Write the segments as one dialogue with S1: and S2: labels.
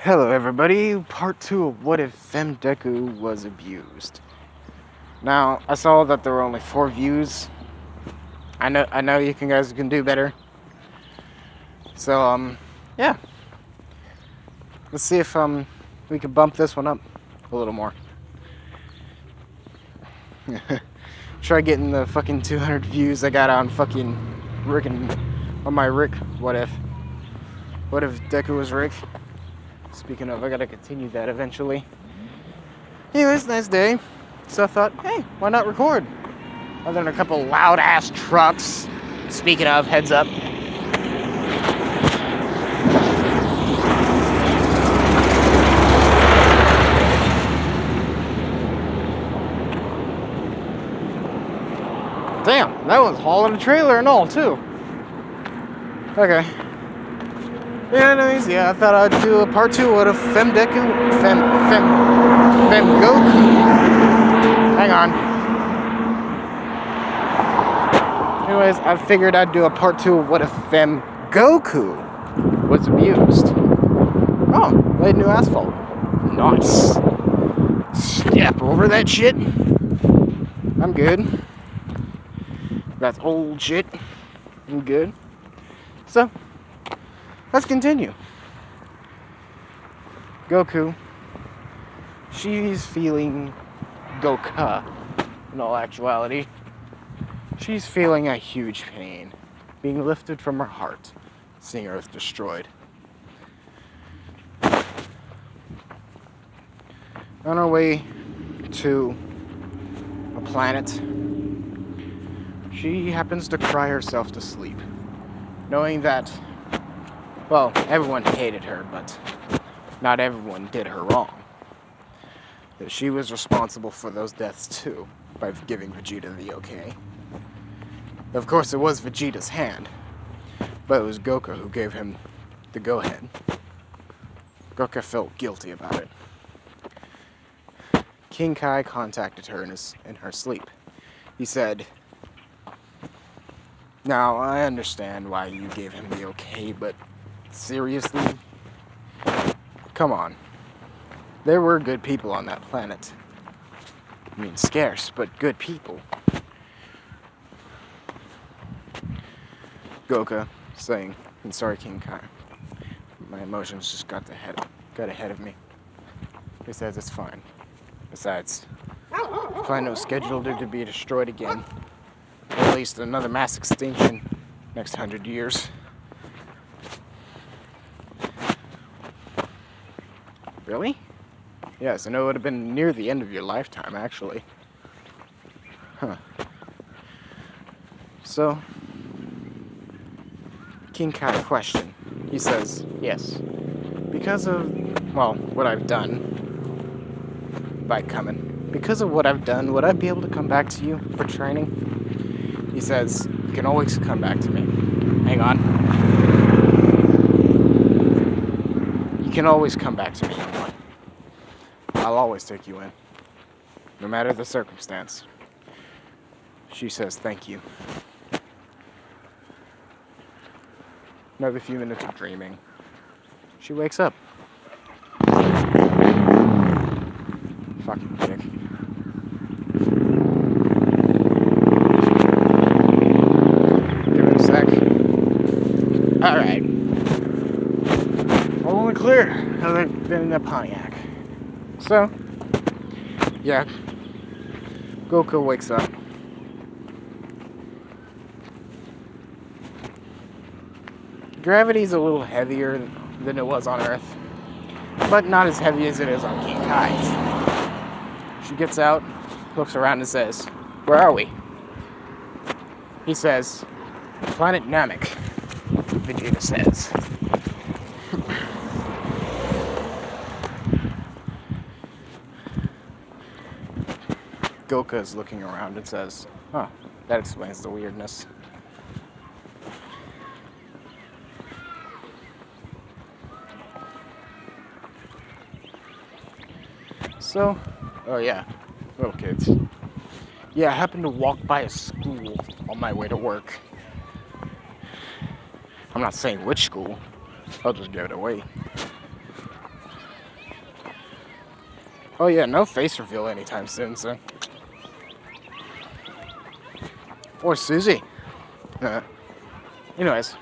S1: Hello everybody, part 2 of What If Femdeku Was Abused. Now, I saw that there were only 4 views. I know you guys can do better. So, yeah. Let's see if, we can bump this one up a little more. Try getting the fucking 200 views I got on fucking on my Rick What If Deku was Rick? Speaking of, I gotta continue that eventually. Anyways, nice day. So I thought, hey, why not record? Other than a couple loud ass trucks. Speaking of, heads up. Damn, that one's hauling a trailer and all too. Okay. Yeah, anyways, I thought I'd do a part 2 of Femdeku. Femgoku. Hang on. Anyways, I figured I'd do a part 2 of what if Femgoku was abused. Oh, laid new asphalt. Nice. Step over that shit. I'm good. That's old shit. I'm good. So, let's continue. Goku. She's feeling Goku, in all actuality. She's feeling a huge pain, being lifted from her heart, seeing Earth destroyed. On her way to a planet, she happens to cry herself to sleep, knowing that, well, everyone hated her, but not everyone did her wrong. That she was responsible for those deaths too, by giving Vegeta the okay. Of course, it was Vegeta's hand, but it was Goku who gave him the go-ahead. Goku felt guilty about it. King Kai contacted her in her sleep. He said, "Now, I understand why you gave him the okay, but seriously? Come on. There were good people on that planet. I mean, scarce, but good people." Goku saying, "I'm sorry, King Kai. My emotions just got ahead of me." He says it's fine. Besides, the planet was scheduled to be destroyed again. At least another mass extinction next 100 years. Really? Yes, I know it would have been near the end of your lifetime, actually. Huh. So, King Kai question. He says, yes. Because of, well, what I've done, because of what I've done, would I be able to come back to you for training? He says, you can always come back to me. Hang on. You can always come back to me, young one. I'll always take you in, no matter the circumstance. She says, thank you. Another few minutes of dreaming. She wakes up. Fucking dick. Give it a sec. Alright. All in the clear, other than in the Pontiac. So, yeah. Goku wakes up. Gravity's a little heavier than it was on Earth, but not as heavy as it is on King Kai's. She gets out, looks around and says, where are we? He says, Planet Namek, Vegeta says. Goku is looking around and says, huh, that explains the weirdness. So, oh yeah, little kids. Yeah, I happened to walk by a school on my way to work. I'm not saying which school, I'll just give it away. Oh yeah, no face reveal anytime soon, so. Or Susie. Uh, anyways.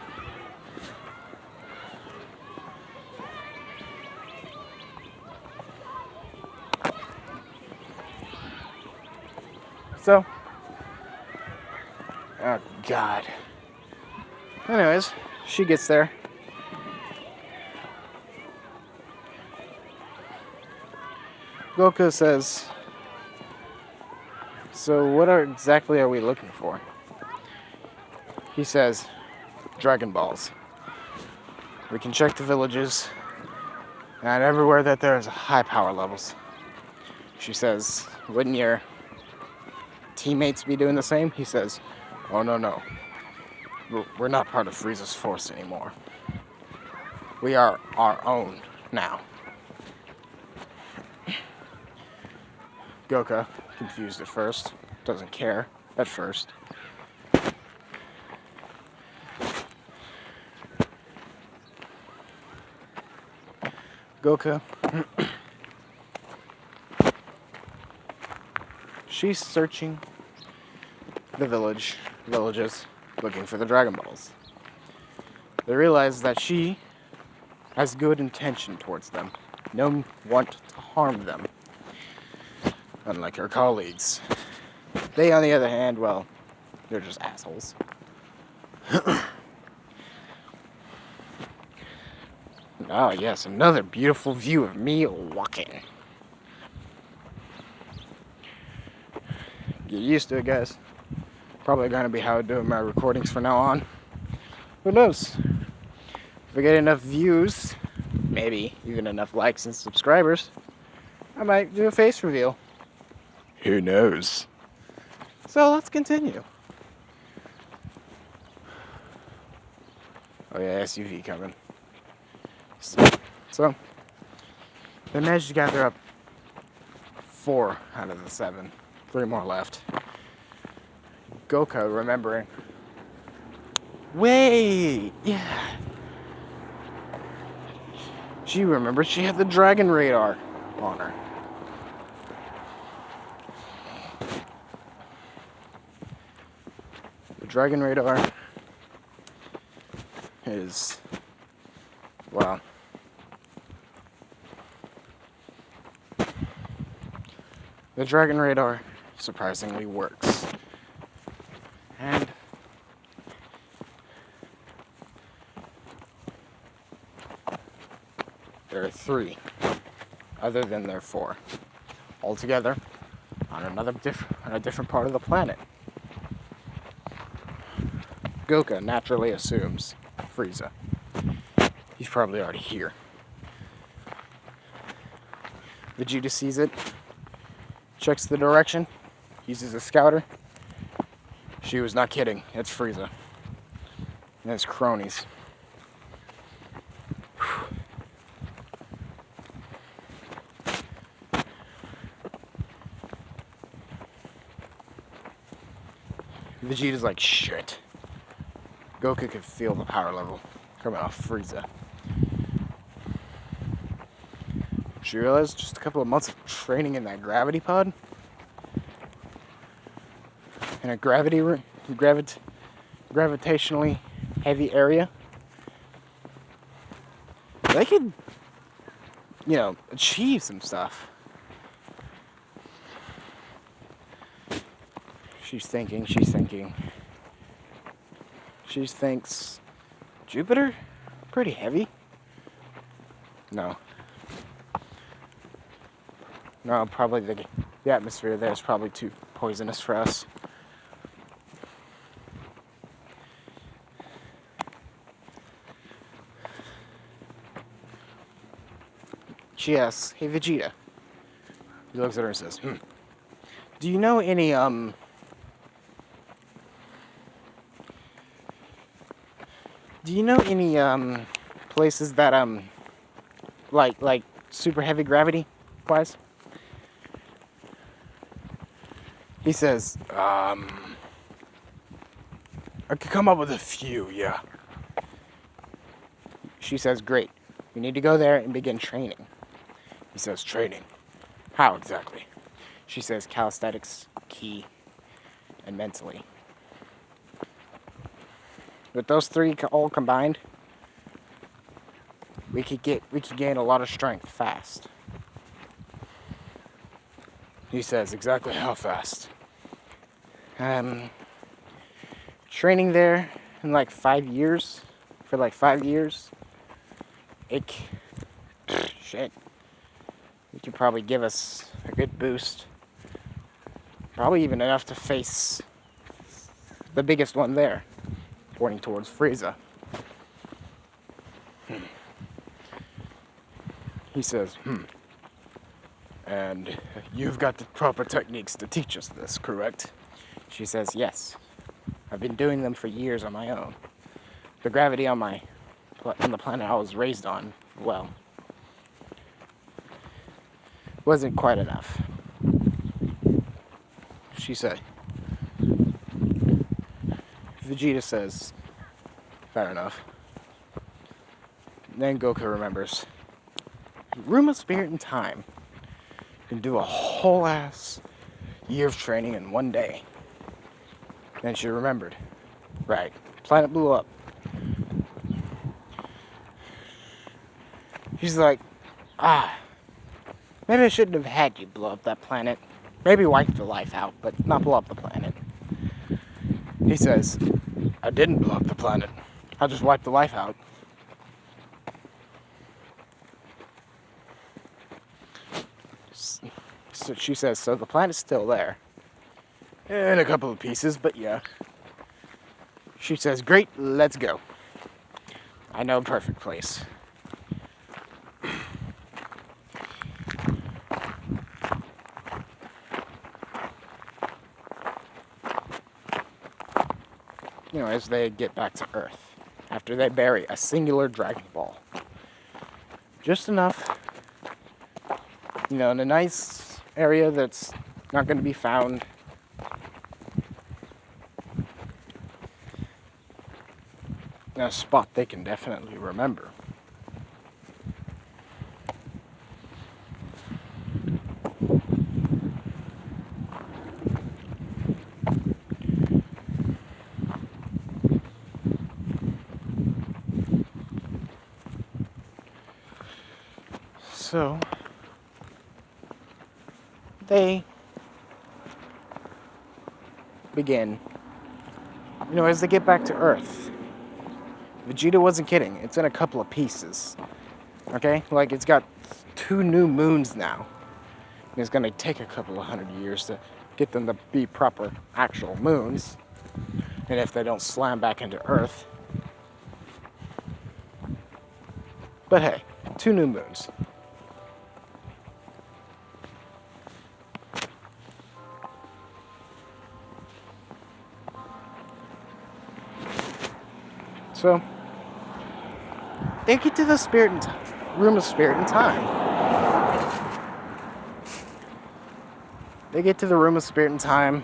S1: So. Oh God. Anyways, she gets there. Goku says, "So what exactly are we looking for?" He says, "Dragon Balls. We can check the villages and everywhere that there's high power levels." She says, "Wouldn't your teammates be doing the same?" He says, "Oh no. We're not part of Frieza's force anymore. We are our own now." Goku, confused at first, doesn't care at first. Goku, she's searching the villages, looking for the Dragon Balls. They realize that she has good intention towards them, no want to harm them, unlike her colleagues. They, on the other hand, well, they're just assholes. Oh yes, another beautiful view of me walking. Get used to it, guys. Probably gonna be how I do my recordings from now on. Who knows? If I get enough views, maybe even enough likes and subscribers, I might do a face reveal. Who knows? So let's continue. Oh yeah, SUV coming. So they managed to gather up 4 out of the 7. 3 more left. Goku remembering. Wait! Yeah. She remembered she had the dragon radar on her. The dragon radar is, well, the dragon radar surprisingly works. And there are 3, other than there are 4, altogether on a different part of the planet. Goku naturally assumes Frieza. He's probably already here. Vegeta sees it, checks the direction, uses a scouter. She was not kidding. It's Frieza and his cronies. Vegeta's like, shit. Goku could feel the power level coming off Frieza. She realized just a couple of months of training in that gravity pod, in a gravitationally heavy area, they could, achieve some stuff. She thinks, Jupiter? Pretty heavy? No, probably the atmosphere there is probably too poisonous for us. She asks, "Hey Vegeta." He looks at her and says, "Do you know any places that like super heavy gravity wise?" He says, "I could come up with a few, yeah." She says, "Great. We need to go there and begin training." He says, "Training? How exactly? She says calisthenics, key, and mentally. With those three all combined, we could gain a lot of strength fast. He says, exactly how fast? Training there in like 5 years, for like 5 years, shit, it could probably give us a good boost. Probably even enough to face the biggest one there, pointing towards Frieza. He says, and you've got the proper techniques to teach us this, correct? She says, yes. I've been doing them for years on my own. The gravity on the planet I was raised on, well, wasn't quite enough. She said. Vegeta says, fair enough. Then Goku remembers. Room of Spirit and Time can do a whole ass year of training in one day. Then she remembered. Right. Planet blew up. She's like, maybe I shouldn't have had you blow up that planet. Maybe wipe the life out, but not blow up the planet. He says, I didn't blow up the planet. I just wiped the life out. So she says, so the planet's still there. In a couple of pieces, but yeah. She says, great, let's go. I know a perfect place. As they get back to Earth, after they bury a singular Dragon Ball. Just enough, in a nice area that's not going to be found. In a spot they can definitely remember. So, they begin, as they get back to Earth. Vegeta wasn't kidding. It's in a couple of pieces. Okay? Like, it's got 2 new moons now. And it's going to take a couple of 100 years to get them to be proper actual moons. And if they don't slam back into Earth. But hey, 2 new moons. So, they get to the room of spirit and time. They get to the room of spirit and time.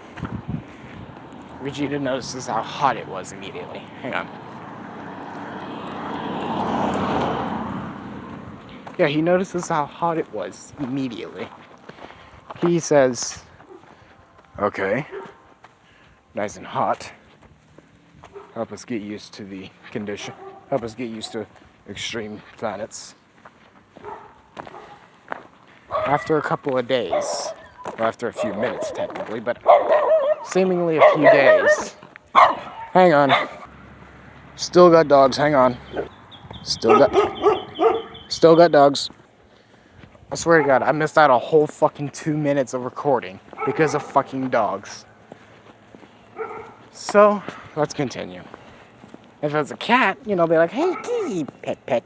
S1: Vegeta notices how hot it was immediately. Hang on. Yeah, he notices how hot it was immediately. He says, okay, nice and hot. Help us get used to the condition. Help us get used to extreme planets. After a couple of days, or after a few minutes technically, but seemingly a few days. Hang on. Still got dogs, hang on. Still got dogs. I swear to God, I missed out a whole fucking 2 minutes of recording because of fucking dogs. So, let's continue. If it's a cat, be like, hey, kitty, pet, pet.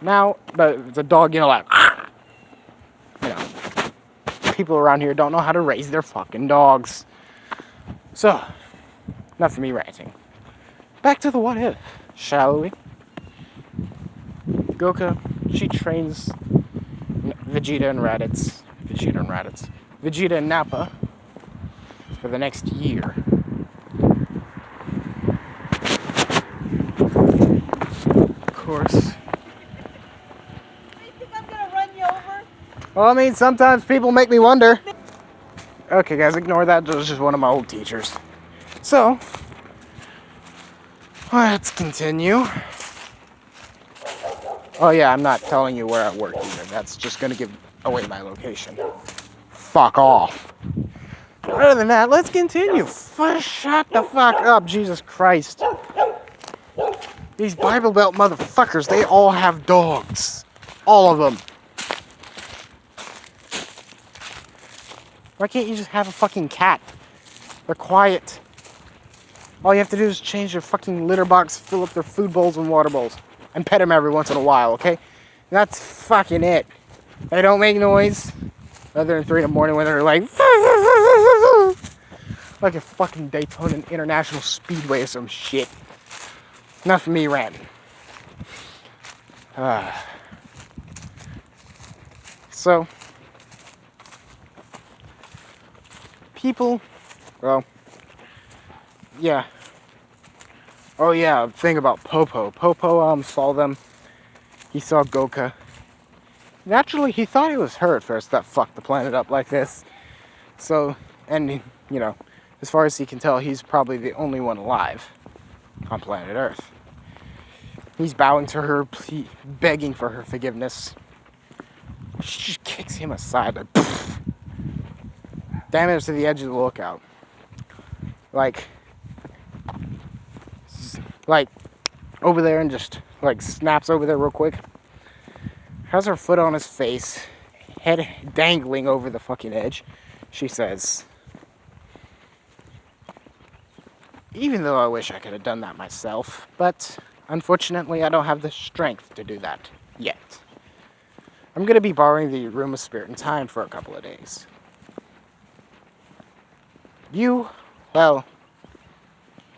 S1: Now, but if it's a dog, like, people around here don't know how to raise their fucking dogs. So, enough of me ranting. Back to the what if, shall we? Goku, she trains Vegeta and Nappa for the next year. Of course.
S2: You think I'm gonna run you over?
S1: Well, I mean, sometimes people make me wonder. Okay, guys, ignore that. That was just one of my old teachers. So, let's continue. Oh yeah, I'm not telling you where I work either. That's just gonna give away my location. Fuck off. Other than that, let's continue. Shut the fuck up, Jesus Christ. These Bible Belt motherfuckers, they all have dogs. All of them. Why can't you just have a fucking cat? They're quiet. All you have to do is change their fucking litter box, fill up their food bowls and water bowls, and pet them every once in a while, okay? That's fucking it. They don't make noise. Other than 3 in the morning when they're like, like a fucking Daytona International Speedway or some shit. Enough for me ranting. So, people, well, yeah. Oh yeah, thing about Popo. Popo saw them. He saw Goku. Naturally, he thought it was her at first that fucked the planet up like this. So, and you know, as far as he can tell, he's probably the only one alive on planet Earth. He's bowing to her, begging for her forgiveness. She just kicks him aside, like, poof. Damage to the edge of the lookout. Like, over there and just, like, snaps over there real quick. Has her foot on his face, head dangling over the fucking edge. She says, even though I wish I could have done that myself, but unfortunately I don't have the strength to do that yet. I'm going to be borrowing the Room of Spirit and Time for a couple of days. You're going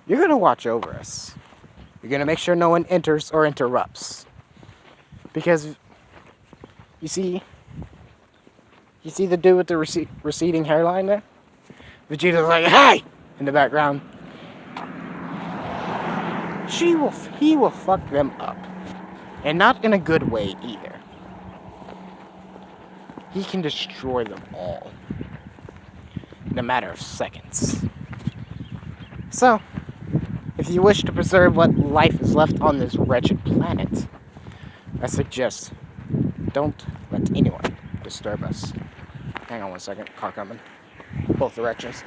S1: to watch over us. You're going to make sure no one enters or interrupts. Because, you see the dude with the receding hairline there? Vegeta's like, hey! In the background. He will fuck them up. And not in a good way either. He can destroy them all. In a matter of seconds. So, if you wish to preserve what life is left on this wretched planet, I suggest don't let anyone disturb us. Hang on one second, car coming. Both directions.